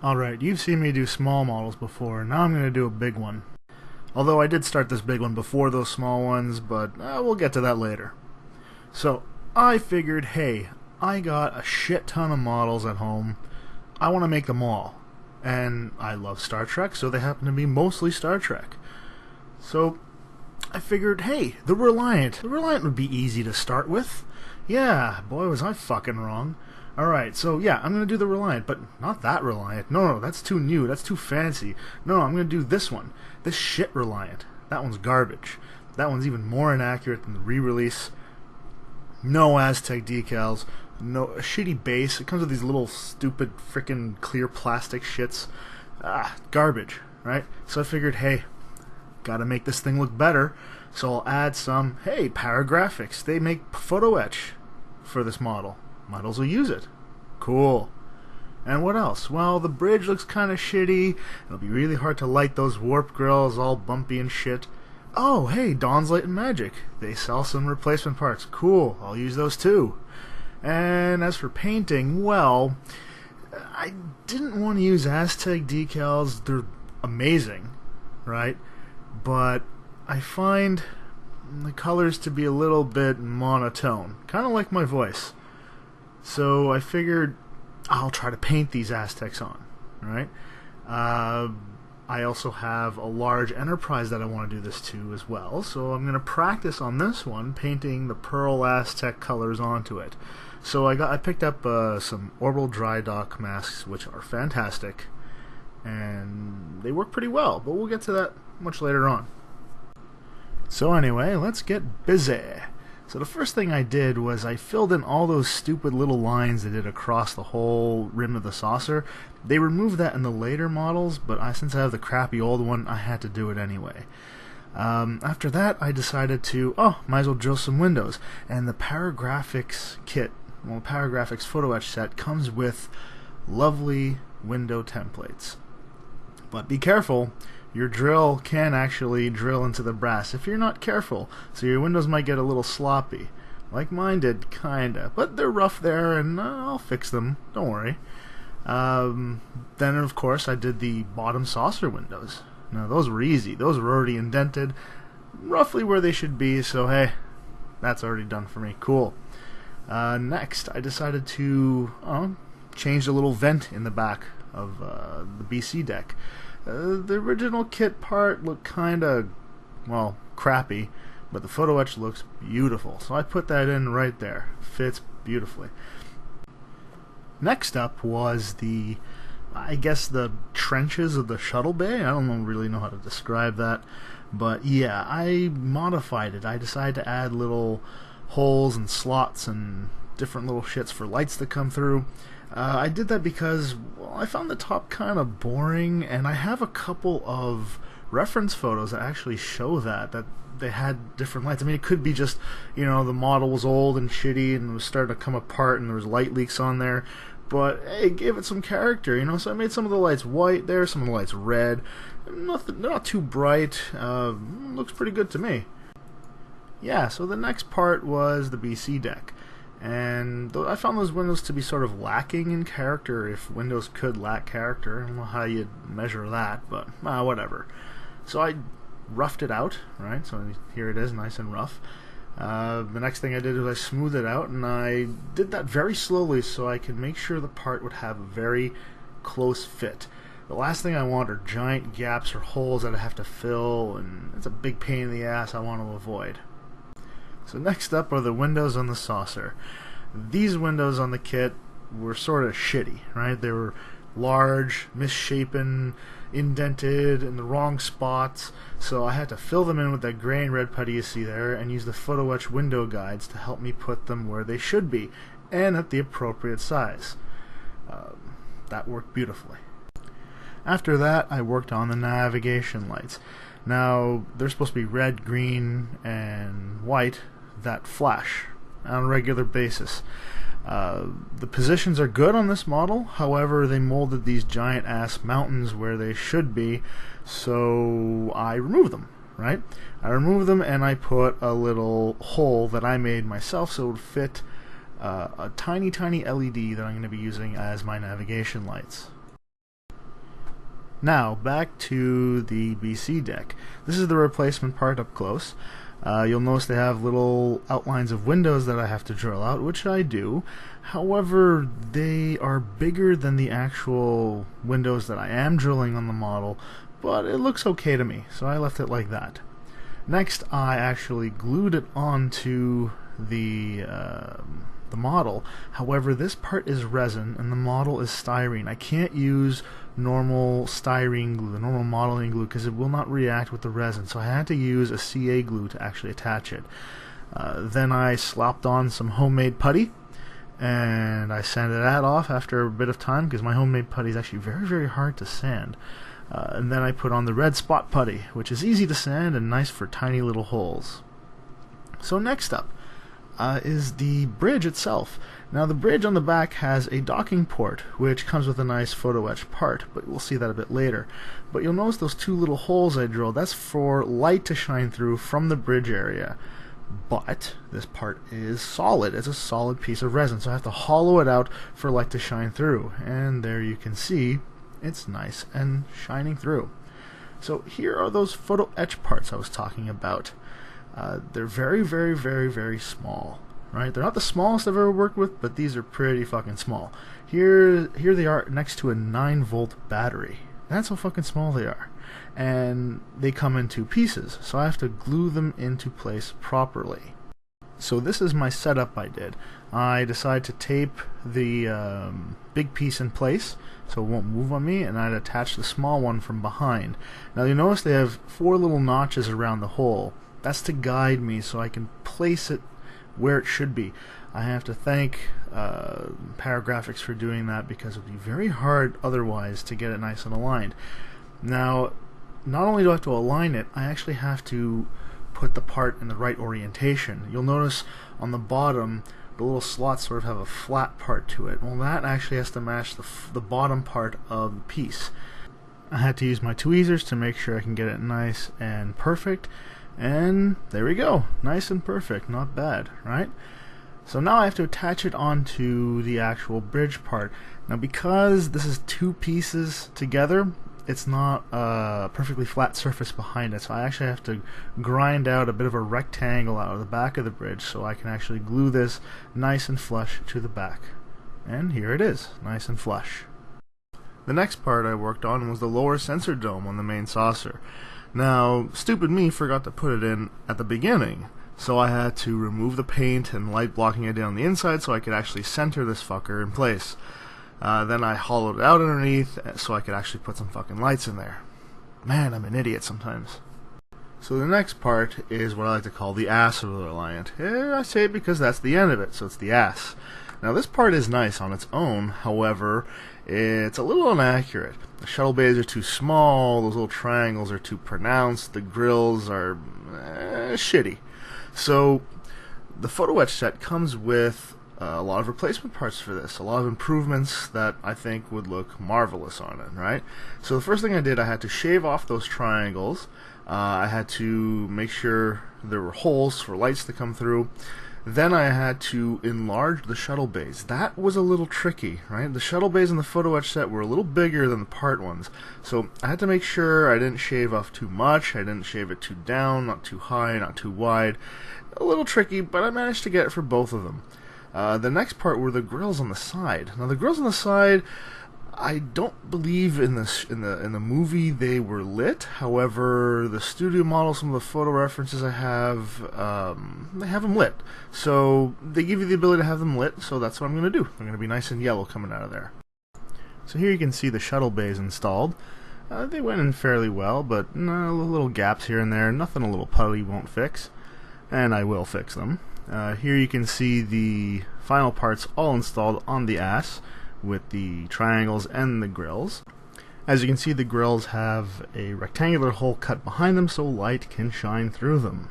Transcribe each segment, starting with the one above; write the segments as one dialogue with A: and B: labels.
A: Alright, you've seen me do small models before, now I'm going to do a big one. Although I did start this big one before those small ones, but we'll get to that later. So, I figured, hey, I got a shit ton of models at home, I want to make them all. And I love Star Trek, so they happen to be mostly Star Trek. So, I figured, hey, the Reliant. The Reliant would be easy to start with. Yeah, boy was I fucking wrong. Alright, so yeah, I'm going to do the Reliant, but not that Reliant. No, that's too new, that's too fancy. No, I'm going to do this one. This shit Reliant. That one's garbage. That one's even more inaccurate than the re-release. No Aztec decals. No, a shitty base. It comes with these little stupid frickin' clear plastic shits. Garbage, right? So I figured, hey, gotta make this thing look better. So I'll add some, hey, paragraphics. They make photo etch for this model. Models will use it. Cool. And what else? Well, the bridge looks kind of shitty. It'll be really hard to light those warp grills, all bumpy and shit. Oh, hey, Dawn's Light and Magic. They sell some replacement parts. Cool. I'll use those too. And as for painting, well, I didn't want to use Aztec decals. They're amazing, right? But I find the colors to be a little bit monotone. Kind of like my voice. So I figured I'll try to paint these Aztecs on, right? I also have a large Enterprise that I want to do this to as well, so I'm going to practice on this one, painting the Pearl Aztec colors onto it. So I picked up some Orbital Dry Dock masks, which are fantastic, and they work pretty well, but we'll get to that much later on. So anyway, let's get busy. So the first thing I did was I filled in all those stupid little lines they did across the whole rim of the saucer. They removed that in the later models, but since I have the crappy old one, I had to do it anyway. After that, I decided to, might as well drill some windows. And the Paragraphics kit, well, the Paragraphics photo etch set comes with lovely window templates. But be careful. Your drill can actually drill into the brass if you're not careful, so your windows might get a little sloppy. Like mine did, kinda. But they're rough there, and I'll fix them. Don't worry. Then, of course, I did the bottom saucer windows. Now, those were easy. Those were already indented, roughly where they should be, so hey, that's already done for me. Cool. Next, I decided to change the little vent in the back of the BC deck. The original kit part looked kinda, well, crappy, but the photo etch looks beautiful, so I put that in right there. Fits beautifully. Next up was the trenches of the shuttle bay. I don't really know how to describe that, but yeah, I modified it. I decided to add little holes and slots and different little shits for lights to come through. I did that because, well, I found the top kind of boring, and I have a couple of reference photos that actually show that they had different lights. I mean, it could be just, the model was old and shitty and was starting to come apart and there was light leaks on there, but hey, gave it some character, so I made some of the lights white there, some of the lights red. They're not too bright. Looks pretty good to me. Yeah, so the next part was the BC deck. And I found those windows to be sort of lacking in character, if windows could lack character. I don't know how you'd measure that, but whatever. So I roughed it out, right? So here it is, nice and rough. The next thing I did was I smoothed it out, and I did that very slowly so I could make sure the part would have a very close fit. The last thing I want are giant gaps or holes that I have to fill, and it's a big pain in the ass I want to avoid. So next up are the windows on the saucer. These windows on the kit were sort of shitty, right? They were large, misshapen, indented in the wrong spots, so I had to fill them in with that gray and red putty you see there and use the photo etch window guides to help me put them where they should be and at the appropriate size. That worked beautifully. After that, I worked on the navigation lights. Now, they're supposed to be red, green, and white that flash on a regular basis. The positions are good on this model, however, they molded these giant-ass mountains where they should be, so I removed them, right? I removed them and I put a little hole that I made myself so it would fit a tiny LED that I'm going to be using as my navigation lights. Now, back to the BC deck. This is the replacement part up close. You'll notice they have little outlines of windows that I have to drill out, which I do. However, they are bigger than the actual windows that I am drilling on the model, but it looks okay to me, so I left it like that. Next, I actually glued it onto the model. However, this part is resin and the model is styrene. I can't use normal styrene glue, the normal modeling glue, because it will not react with the resin, so I had to use a CA glue to actually attach it. Then I slapped on some homemade putty and I sanded that off after a bit of time, because my homemade putty is actually very, very hard to sand. And then I put on the red spot putty, which is easy to sand and nice for tiny little holes. So next up is the bridge itself. Now the bridge on the back has a docking port, which comes with a nice photo etch part, but we'll see that a bit later. But you'll notice those two little holes I drilled, that's for light to shine through from the bridge area. But this part is solid. It's a solid piece of resin, so I have to hollow it out for light to shine through. And there you can see it's nice and shining through. So here are those photo etch parts I was talking about. They're very, very, very, very small, right? They're not the smallest I've ever worked with, but these are pretty fucking small. Here they are next to a 9-volt battery. That's how fucking small they are. And they come in two pieces, so I have to glue them into place properly. So this is my setup I did. I decided to tape the big piece in place so it won't move on me, and I'd attach the small one from behind. Now you notice they have 4 little notches around the hole. That's to guide me so I can place it where it should be. I have to thank Paragraphics for doing that, because it would be very hard otherwise to get it nice and aligned. Now, not only do I have to align it, I actually have to put the part in the right orientation. You'll notice on the bottom, the little slots sort of have a flat part to it. Well, that actually has to match the bottom part of the piece. I had to use my tweezers to make sure I can get it nice and perfect. And there we go, nice and perfect, not bad, right? So now I have to attach it onto the actual bridge part. Now because this is two pieces together, it's not a perfectly flat surface behind it, so I actually have to grind out a bit of a rectangle out of the back of the bridge so I can actually glue this nice and flush to the back. And here it is, nice and flush. The next part I worked on was the lower sensor dome on the main saucer. Now, stupid me forgot to put it in at the beginning, so I had to remove the paint and light blocking it on the inside so I could actually center this fucker in place. Then I hollowed it out underneath so I could actually put some fucking lights in there. Man, I'm an idiot sometimes. So the next part is what I like to call the ass of the Reliant. I say it because that's the end of it, so it's the ass. Now this part is nice on its own, however, it's a little inaccurate. The shuttle bays are too small, those little triangles are too pronounced, the grills are shitty. So the photo etch set comes with a lot of replacement parts for this, a lot of improvements that I think would look marvelous on it, right? So the first thing I did, I had to shave off those triangles. I had to make sure there were holes for lights to come through. Then I had to enlarge the shuttle bays. That was a little tricky, right? The shuttle bays in the photo etch set were a little bigger than the part ones. So I had to make sure I didn't shave off too much, I didn't shave it too down, not too high, not too wide. A little tricky, but I managed to get it for both of them. The next part were the grills on the side. Now the grills on the side, I don't believe in the movie they were lit. However, the studio model, some of the photo references I have, they have them lit. So they give you the ability to have them lit, so that's what I'm going to do. They're going to be nice and yellow coming out of there. So here you can see the shuttle bays installed. They went in fairly well, but little gaps here and there, nothing a little putty won't fix. And I will fix them. Here you can see the final parts all installed on the ass, with the triangles and the grills. As you can see, the grills have a rectangular hole cut behind them so light can shine through them.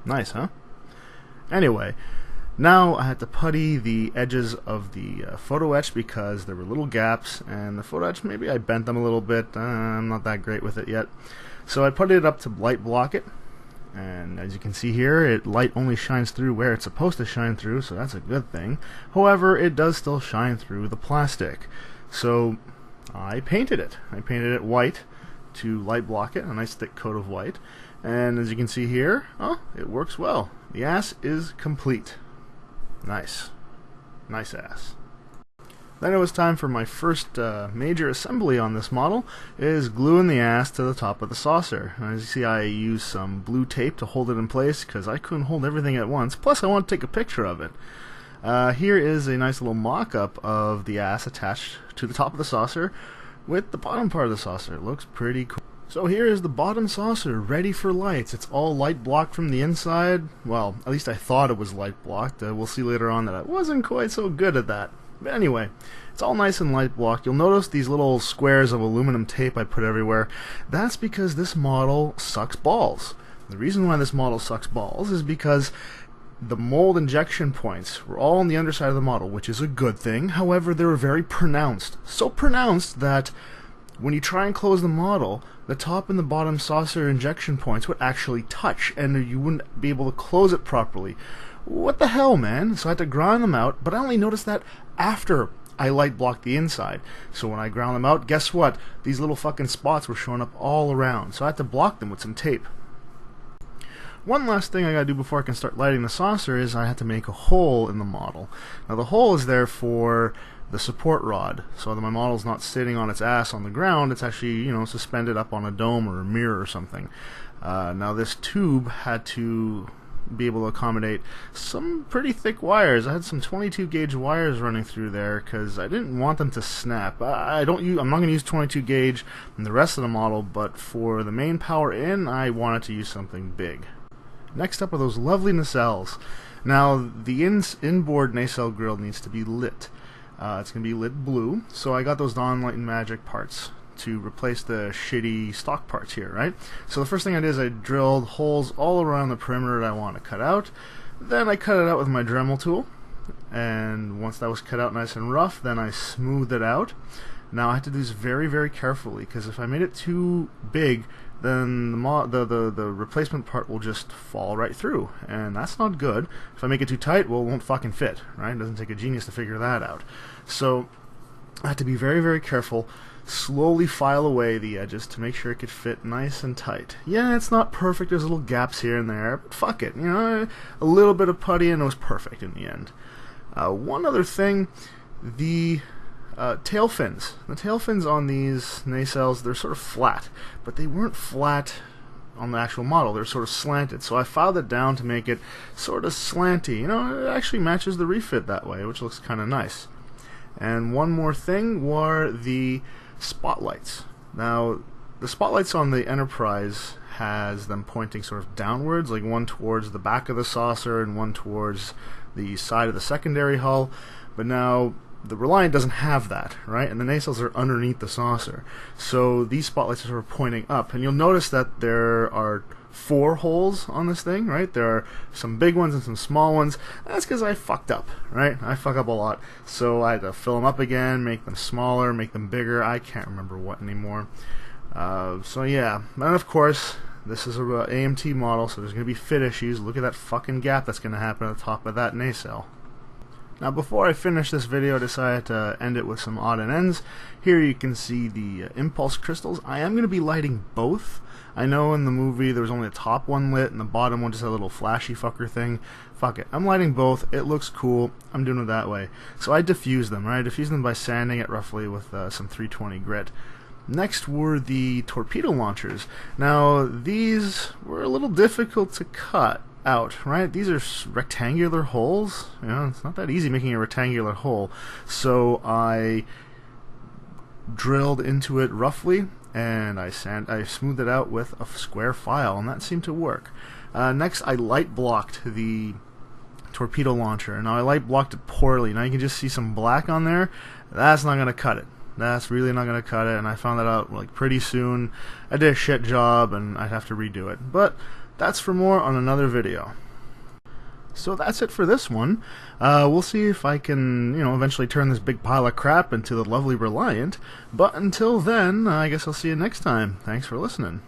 A: Nice, huh? Anyway, now I had to putty the edges of the photo etch because there were little gaps, and the photo etch, maybe I bent them a little bit. I'm not that great with it yet. So I puttied it up to light block it. And as you can see here, light only shines through where it's supposed to shine through, so that's a good thing. However, it does still shine through the plastic. So I painted it. I painted it white to light block it, a nice thick coat of white. And as you can see here, oh, it works well. The ass is complete. Nice. Nice ass. Then it was time for my first major assembly on this model, is gluing the ass to the top of the saucer. As you see, I used some blue tape to hold it in place because I couldn't hold everything at once, plus I want to take a picture of it. Here is a nice little mock-up of the ass attached to the top of the saucer with the bottom part of the saucer. It looks pretty cool. So here is the bottom saucer, ready for lights. It's all light blocked from the inside. Well, at least I thought it was light blocked. We'll see later on that I wasn't quite so good at that. But anyway, it's all nice and light blocked. You'll notice these little squares of aluminum tape I put everywhere. That's because this model sucks balls. The reason why this model sucks balls is because the mold injection points were all on the underside of the model, which is a good thing. However, they were very pronounced. So pronounced that when you try and close the model, the top and the bottom saucer injection points would actually touch, and you wouldn't be able to close it properly. What the hell, man? So I had to grind them out, but I only noticed that after I light blocked the inside. So when I ground them out, guess what? These little fucking spots were showing up all around, so I had to block them with some tape. One last thing I gotta do before I can start lighting the saucer is I had to make a hole in the model. Now the hole is there for the support rod, so that my model's not sitting on its ass on the ground, it's actually, you know, suspended up on a dome or a mirror or something. Now this tube had to be able to accommodate some pretty thick wires. I had some 22 gauge wires running through there because I didn't want them to snap. I'm not going to use 22 gauge in the rest of the model, but for the main power in, I wanted to use something big. Next up are those lovely nacelles. Now the inboard nacelle grill needs to be lit. It's going to be lit blue, so I got those Dawn Light and Magic parts to replace the shitty stock parts here, right? So the first thing I did is I drilled holes all around the perimeter that I want to cut out. Then I cut it out with my Dremel tool, and once that was cut out nice and rough, then I smoothed it out. Now I have to do this very, very carefully, because if I made it too big, then the replacement part will just fall right through, and that's not good. If I make it too tight, well, it won't fucking fit, right? It doesn't take a genius to figure that out. So I have to be very, very careful, slowly file away the edges to make sure it could fit nice and tight. Yeah, it's not perfect, there's little gaps here and there, but fuck it, you know, a little bit of putty and it was perfect in the end. One other thing, the tail fins. The tail fins on these nacelles, they're sort of flat, but they weren't flat on the actual model, they're sort of slanted, so I filed it down to make it sort of slanty. You know, it actually matches the refit that way, which looks kind of nice. And one more thing were the spotlights. Now, the spotlights on the Enterprise has them pointing sort of downwards, like one towards the back of the saucer and one towards the side of the secondary hull. But now the Reliant doesn't have that, right? And the nacelles are underneath the saucer. So these spotlights are sort of pointing up. And you'll notice that there are 4 holes on this thing, right? There are some big ones and some small ones. That's because I fucked up, right? I fuck up a lot. So I had to fill them up again, make them smaller, make them bigger. I can't remember what anymore. So yeah. And of course, this is a AMT model, so there's going to be fit issues. Look at that fucking gap that's going to happen at the top of that nacelle. Now before I finish this video, I decided to end it with some odd and ends. Here you can see the impulse crystals. I am going to be lighting both. I know in the movie there was only the top one lit and the bottom one just had a little flashy fucker thing. Fuck it. I'm lighting both. It looks cool. I'm doing it that way. So I diffused them, right? I diffused them by sanding it roughly with some 320 grit. Next were the torpedo launchers. Now these were a little difficult to cut out, right? These are rectangular holes. You know, it's not that easy making a rectangular hole. So I drilled into it roughly, and I smoothed it out with a square file, and that seemed to work. Next, I light blocked the torpedo launcher. Now I light blocked it poorly. Now you can just see some black on there. That's not gonna cut it. That's really not gonna cut it, and I found that out like pretty soon. I did a shit job, and I'd have to redo it. But that's for more on another video. So that's it for this one. We'll see if I can, you know, eventually turn this big pile of crap into the lovely Reliant. But until then, I guess I'll see you next time. Thanks for listening.